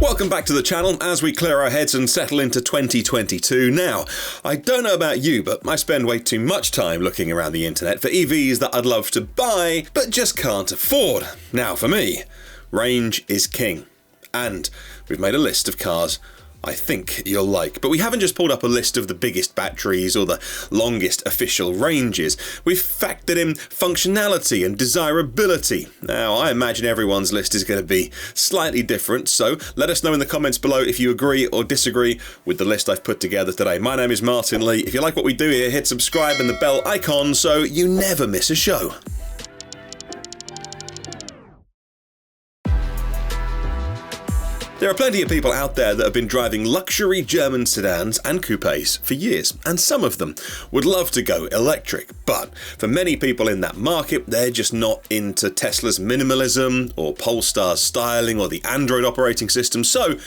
Welcome back to the channel as we clear our heads and settle into 2022. Now, I don't know about you, but I spend way too much time looking around the internet for EVs that I'd love to buy, but just can't afford. Now, for me, range is king. And we've made a list of cars I think you'll like. But we haven't just pulled up a list of the biggest batteries or the longest official ranges. We've factored in functionality and desirability. Now, I imagine everyone's list is going to be slightly different, so let us know in the comments below if you agree or disagree with the list I've put together today. My name is Martin Lee. If you like what we do here, hit subscribe and the bell icon so you never miss a show. There are plenty of people out there that have been driving luxury German sedans and coupes for years, and some of them would love to go electric. But for many people in that market, they're just not into Tesla's minimalism or Polestar's styling or the Android operating system. So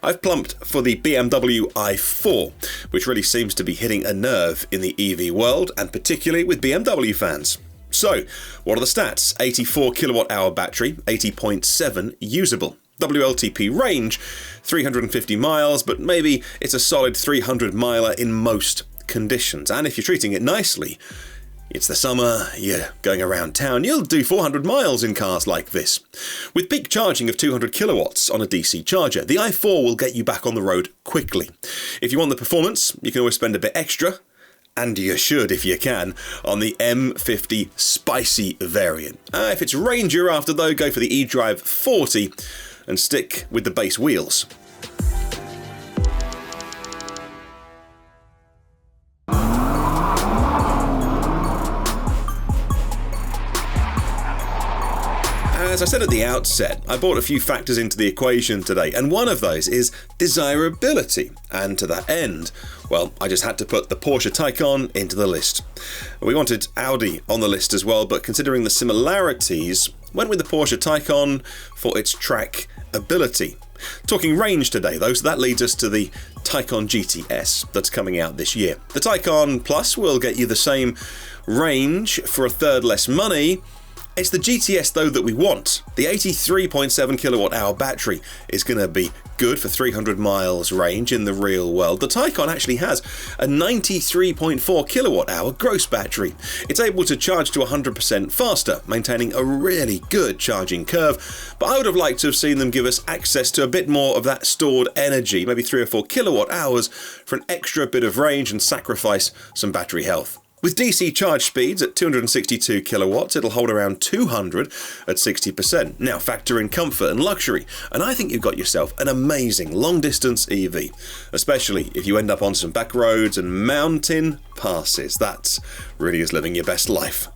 I've plumped for the BMW i4, which really seems to be hitting a nerve in the EV world, and particularly with BMW fans. So, what are the stats? 84 kilowatt hour battery, 80.7 usable. WLTP range, 350 miles, but maybe it's a solid 300 miler in most conditions. And if you're treating it nicely, it's the summer, you're going around town, you'll do 400 miles in cars like this. With peak charging of 200 kilowatts on a DC charger, the i4 will get you back on the road quickly. If you want the performance, you can always spend a bit extra, and you should if you can, on the M50 Spicy variant. If it's range you're after though, go for the eDrive 40 and stick with the base wheels. As I said at the outset, I brought a few factors into the equation today, and one of those is desirability. And to that end, well, I just had to put the Porsche Taycan into the list. We wanted Audi on the list as well, but considering the similarities, went with the Porsche Taycan for its track ability. Talking range today though, so that leads us to the Taycan GTS that's coming out this year. The Taycan Plus will get you the same range for a third less money. It's the GTS though that we want. The 83.7 kilowatt hour battery is going to be good for 300 miles range in the real world. The Taycan actually has a 93.4 kilowatt hour gross battery. It's able to charge to 100% faster, maintaining a really good charging curve, but I would have liked to have seen them give us access to a bit more of that stored energy, maybe 3 or 4 kilowatt hours for an extra bit of range and sacrifice some battery health. With DC charge speeds at 262 kilowatts, it'll hold around 200 at 60%. Now factor in comfort and luxury, and I think you've got yourself an amazing long-distance EV, especially if you end up on some back roads and mountain passes. That really is living your best life.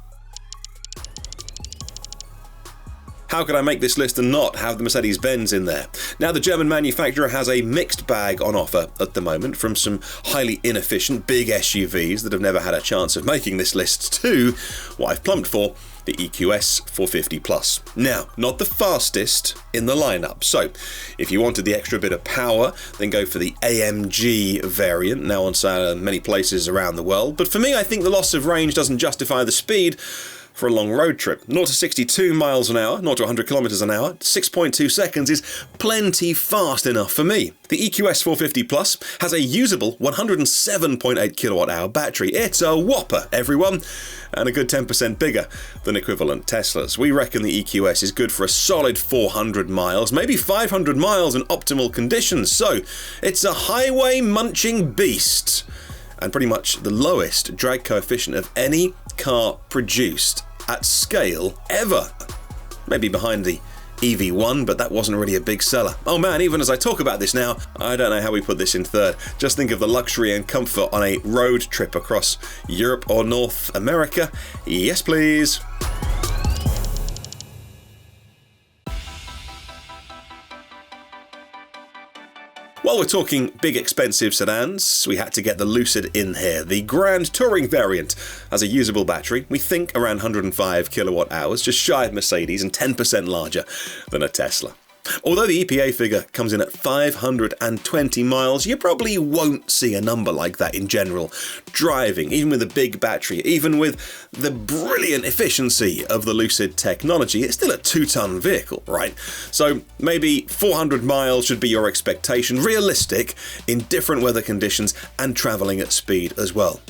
How could I make this list and not have the Mercedes-Benz in there? Now, the German manufacturer has a mixed bag on offer at the moment, from some highly inefficient big SUVs that have never had a chance of making this list to what I've plumped for, the EQS 450 Plus. Now, not the fastest in the lineup, so if you wanted the extra bit of power, then go for the AMG variant, now on sale in many places around the world. But for me, I think the loss of range doesn't justify the speed for a long road trip. 0 to 62 miles an hour, 0 to 100 kilometers an hour, 6.2 seconds is plenty fast enough for me. The EQS 450 Plus has a usable 107.8 kilowatt hour battery. It's a whopper, everyone, and a good 10% bigger than equivalent Teslas. We reckon the EQS is good for a solid 400 miles, maybe 500 miles in optimal conditions. So it's a highway munching beast, and pretty much the lowest drag coefficient of any car produced at scale ever. Maybe behind the EV1, but that wasn't really a big seller. Oh man, even as I talk about this now, I don't know how we put this in third. Just think of the luxury and comfort on a road trip across Europe or North America. Yes, please. While we're talking big expensive sedans, we had to get the Lucid in here. The Grand Touring variant has a usable battery, we think around 105 kilowatt hours, just shy of Mercedes and 10% larger than a Tesla. Although the EPA figure comes in at 520 miles, you probably won't see a number like that in general driving, even with a big battery, even with the brilliant efficiency of the Lucid technology. It's still a 2-ton vehicle, right? So maybe 400 miles should be your expectation, realistic in different weather conditions and travelling at speed as well.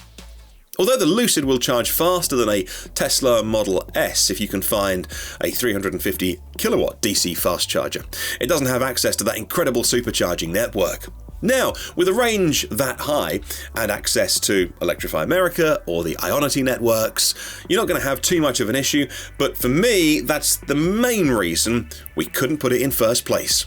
Although the Lucid will charge faster than a Tesla Model S if you can find a 350 kilowatt DC fast charger, it doesn't have access to that incredible supercharging network. Now, with a range that high and access to Electrify America or the Ionity networks, you're not going to have too much of an issue, but for me, that's the main reason we couldn't put it in first place.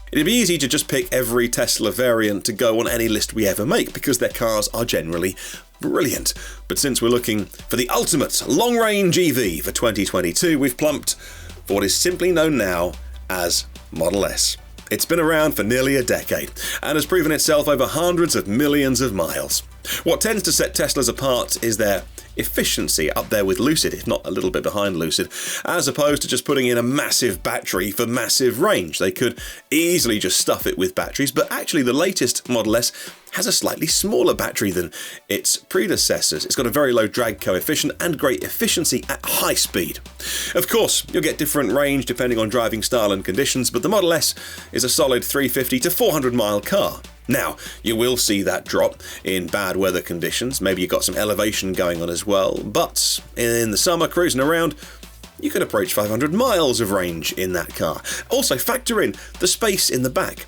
It'd be easy to just pick every Tesla variant to go on any list we ever make because their cars are generally brilliant. But since we're looking for the ultimate long range EV for 2022, we've plumped for what is simply known now as Model S. It's been around for nearly a decade and has proven itself over hundreds of millions of miles. What tends to set Teslas apart is their efficiency, up there with Lucid, if not a little bit behind Lucid, as opposed to just putting in a massive battery for massive range. They could easily just stuff it with batteries, but actually the latest Model S has a slightly smaller battery than its predecessors. It's got a very low drag coefficient and great efficiency at high speed. Of course, you'll get different range depending on driving style and conditions, but the Model S is a solid 350 to 400 mile car. Now, you will see that drop in bad weather conditions. Maybe you've got some elevation going on as well, but in the summer, cruising around, you could approach 500 miles of range in that car. Also, factor in the space in the back,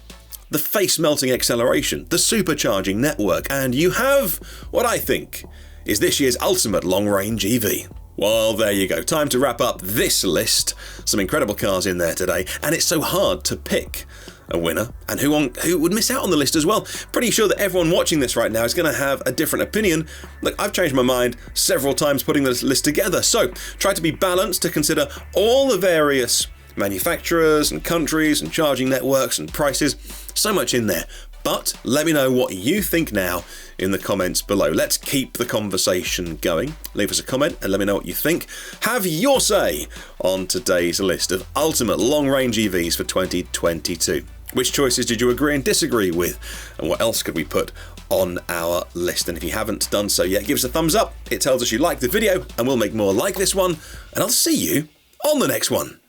the face-melting acceleration, the supercharging network, and you have what I think is this year's ultimate long-range EV. Well, there you go. Time to wrap up this list. Some incredible cars in there today, and it's so hard to pick a winner and who would miss out on the list as well. Pretty sure that everyone watching this right now is going to have a different opinion. Look, I've changed my mind several times putting this list together, so try to be balanced to consider all the various manufacturers and countries and charging networks and prices. So much in there. But let me know what you think now in the comments below. Let's keep the conversation going. Leave us a comment and let me know what you think. Have your say on today's list of ultimate long-range EVs for 2022. Which choices did you agree and disagree with? And what else could we put on our list? And if you haven't done so yet, give us a thumbs up. It tells us you like the video and we'll make more like this one. And I'll see you on the next one.